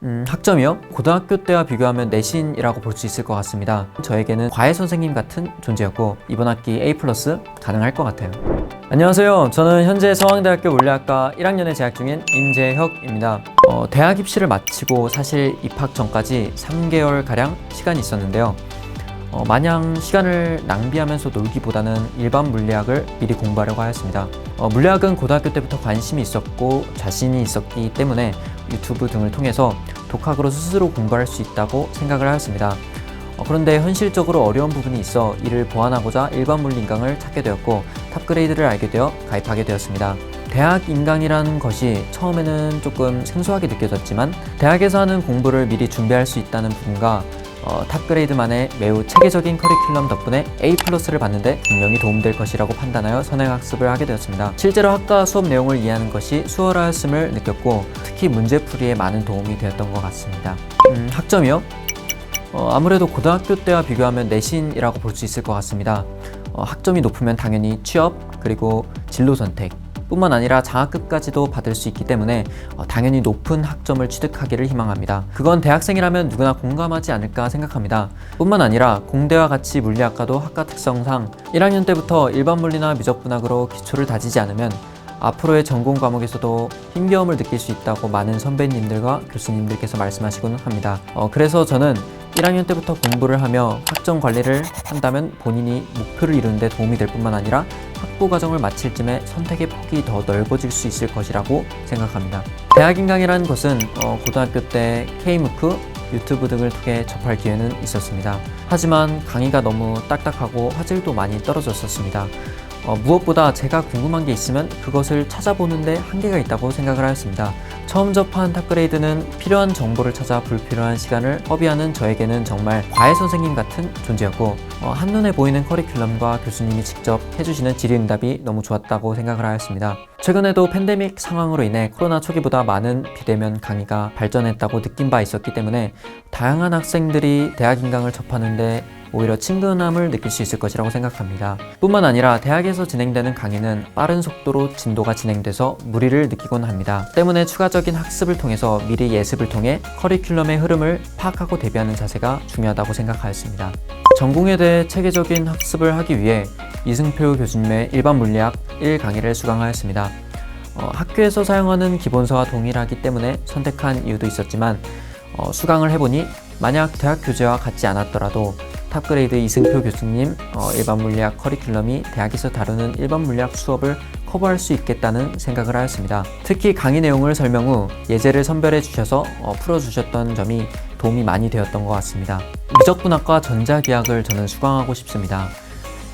학점이요? 고등학교 때와 비교하면 내신이라고 볼 수 있을 것 같습니다. 저에게는 과외 선생님 같은 존재였고 이번 학기 A+ 가능할 것 같아요. 안녕하세요. 저는 현재 서강대학교 물리학과 1학년에 재학 중인 임재혁입니다. 대학 입시를 마치고 사실 입학 전까지 3개월가량 시간이 있었는데요. 마냥 시간을 낭비하면서 놀기보다는 일반 물리학을 미리 공부하려고 하였습니다. 물리학은 고등학교 때부터 관심이 있었고 자신이 있었기 때문에 유튜브 등을 통해서 독학으로 스스로 공부할 수 있다고 생각을 하였습니다. 그런데 현실적으로 어려운 부분이 있어 이를 보완하고자 일반 물리 인강을 찾게 되었고 탑그레이드를 알게 되어 가입하게 되었습니다. 대학 인강이라는 것이 처음에는 조금 생소하게 느껴졌지만 대학에서 하는 공부를 미리 준비할 수 있다는 부분과 탑그레이드만의 매우 체계적인 커리큘럼 덕분에 A+를 받는데 분명히 도움될 것이라고 판단하여 선행학습을 하게 되었습니다. 실제로 학과 수업 내용을 이해하는 것이 수월하였음을 느꼈고 특히 문제풀이에 많은 도움이 되었던 것 같습니다. 학점이요? 아무래도 고등학교 때와 비교하면 내신이라고 볼 수 있을 것 같습니다. 학점이 높으면 당연히 취업 그리고 진로 선택 뿐만 아니라 장학금까지도 받을 수 있기 때문에 당연히 높은 학점을 취득하기를 희망합니다. 그건 대학생이라면 누구나 공감하지 않을까 생각합니다. 뿐만 아니라 공대와 같이 물리학과도 학과 특성상 1학년 때부터 일반 물리나 미적분학으로 기초를 다지지 않으면 앞으로의 전공 과목에서도 힘겨움을 느낄 수 있다고 많은 선배님들과 교수님들께서 말씀하시곤 합니다. 그래서 저는 1학년 때부터 공부를 하며 학점 관리를 한다면 본인이 목표를 이루는 데 도움이 될 뿐만 아니라 학부 과정을 마칠 쯤에 선택의 폭이 더 넓어질 수 있을 것이라고 생각합니다. 대학 인강이라는 것은 고등학교 때 K무크, 유튜브 등을 통해 접할 기회는 있었습니다. 하지만 강의가 너무 딱딱하고 화질도 많이 떨어졌었습니다. 무엇보다 제가 궁금한 게 있으면 그것을 찾아보는데 한계가 있다고 생각을 하였습니다. 처음 접한 탑그레이드는 필요한 정보를 찾아 불필요한 시간을 허비하는 저에게는 정말 과외 선생님 같은 존재였고 한눈에 보이는 커리큘럼과 교수님이 직접 해주시는 질의응답이 너무 좋았다고 생각을 하였습니다. 최근에도 팬데믹 상황으로 인해 코로나 초기보다 많은 비대면 강의가 발전했다고 느낀 바 있었기 때문에 다양한 학생들이 대학 인강을 접하는데 오히려 친근함을 느낄 수 있을 것이라고 생각합니다. 뿐만 아니라 대학에서 진행되는 강의는 빠른 속도로 진도가 진행돼서 무리를 느끼곤 합니다. 때문에 추가적인 학습을 통해서 미리 예습을 통해 커리큘럼의 흐름을 파악하고 대비하는 자세가 중요하다고 생각하였습니다. 전공에 대해 체계적인 학습을 하기 위해 이승표 교수님의 일반 물리학 1강의를 수강하였습니다. 학교에서 사용하는 기본서와 동일하기 때문에 선택한 이유도 있었지만 수강을 해보니 만약 대학 교재와 같지 않았더라도 탑그레이드 이승표 교수님 일반 물리학 커리큘럼이 대학에서 다루는 일반 물리학 수업을 커버할 수 있겠다는 생각을 하였습니다. 특히 강의 내용을 설명 후 예제를 선별해 주셔서 풀어주셨던 점이 도움이 많이 되었던 것 같습니다. 미적분학과 전자기학을 저는 수강하고 싶습니다.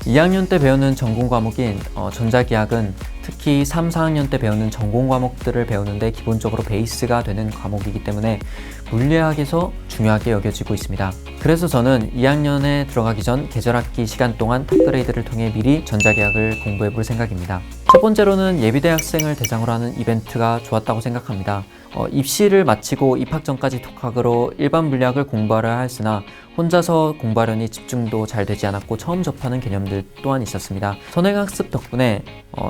2학년 때 배우는 전공 과목인 전자기학은 특히 3, 4학년 때 배우는 전공 과목들을 배우는데 기본적으로 베이스가 되는 과목이기 때문에 물리학에서 중요하게 여겨지고 있습니다. 그래서 저는 2학년에 들어가기 전 계절학기 시간 동안 탑그레이드를 통해 미리 전자기학을 공부해 볼 생각입니다. 첫 번째로는 예비대학생을 대상으로 하는 이벤트가 좋았다고 생각합니다. 입시를 마치고 입학 전까지 독학으로 일반 물리학을 공부하려 하였으나 혼자서 공부하려니 집중도 잘 되지 않았고 처음 접하는 개념들 또한 있었습니다. 선행학습 덕분에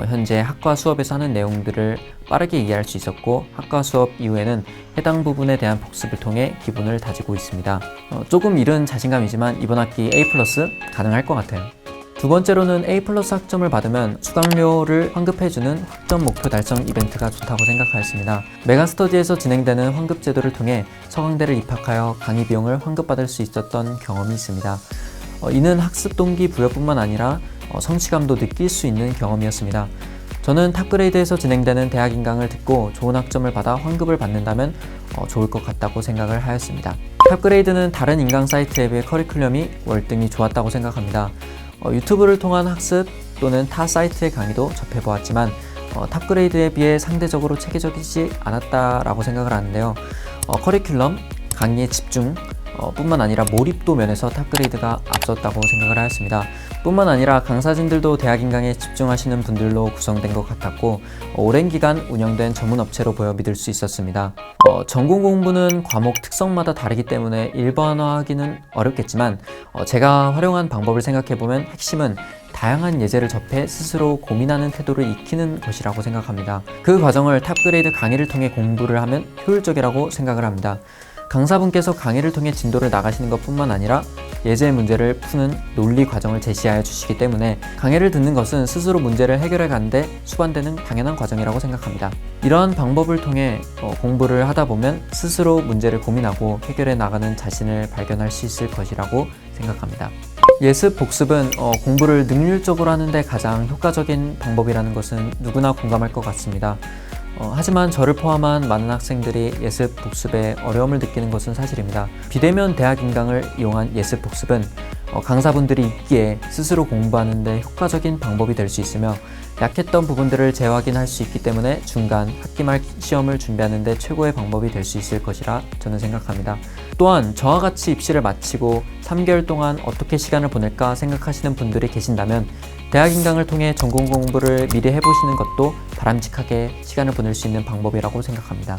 현재 학과 수업에서 하는 내용들을 빠르게 이해할 수 있었고 학과 수업 이후에는 해당 부분에 대한 복습을 통해 기본을 다지고 있습니다. 조금 이른 자신감이지만 이번 학기 A+ 가능할 것 같아요. 두 번째로는 A+ 학점을 받으면 수강료를 환급해주는 학점 목표 달성 이벤트가 좋다고 생각하였습니다. 메가스터디에서 진행되는 환급 제도를 통해 서강대를 입학하여 강의 비용을 환급받을 수 있었던 경험이 있습니다. 이는 학습 동기 부여뿐만 아니라 성취감도 느낄 수 있는 경험이었습니다. 저는 탑그레이드에서 진행되는 대학 인강을 듣고 좋은 학점을 받아 환급을 받는다면 좋을 것 같다고 생각을 하였습니다. 탑그레이드는 다른 인강 사이트에 비해 커리큘럼이 월등히 좋았다고 생각합니다. 유튜브를 통한 학습 또는 타 사이트의 강의도 접해보았지만 탑그레이드에 비해 상대적으로 체계적이지 않았다라고 생각을 하는데요. 커리큘럼, 강의의 집중, 뿐만 아니라 몰입도 면에서 탑그레이드가 앞섰다고 생각을 하였습니다. 뿐만 아니라 강사진들도 대학 인강에 집중하시는 분들로 구성된 것 같았고 오랜 기간 운영된 전문 업체로 보여 믿을 수 있었습니다. 전공 공부는 과목 특성마다 다르기 때문에 일반화하기는 어렵겠지만 제가 활용한 방법을 생각해보면 핵심은 다양한 예제를 접해 스스로 고민하는 태도를 익히는 것이라고 생각합니다. 그 과정을 탑그레이드 강의를 통해 공부를 하면 효율적이라고 생각을 합니다. 강사분께서 강의를 통해 진도를 나가시는 것뿐만 아니라 예제 문제를 푸는 논리 과정을 제시하여 주시기 때문에 강의를 듣는 것은 스스로 문제를 해결해 가는데 수반되는 당연한 과정이라고 생각합니다. 이러한 방법을 통해 공부를 하다 보면 스스로 문제를 고민하고 해결해 나가는 자신을 발견할 수 있을 것이라고 생각합니다. 예습 복습은 공부를 능률적으로 하는데 가장 효과적인 방법이라는 것은 누구나 공감할 것 같습니다. 하지만 저를 포함한 많은 학생들이 예습 복습에 어려움을 느끼는 것은 사실입니다. 비대면 대학 인강을 이용한 예습 복습은 강사분들이 있기에 스스로 공부하는 데 효과적인 방법이 될 수 있으며 약했던 부분들을 재확인할 수 있기 때문에 중간 학기말 시험을 준비하는 데 최고의 방법이 될 수 있을 것이라 저는 생각합니다. 또한 저와 같이 입시를 마치고 3개월 동안 어떻게 시간을 보낼까 생각하시는 분들이 계신다면 대학 인강을 통해 전공 공부를 미리 해보시는 것도 바람직하게 시간을 보낼 수 있는 방법이라고 생각합니다.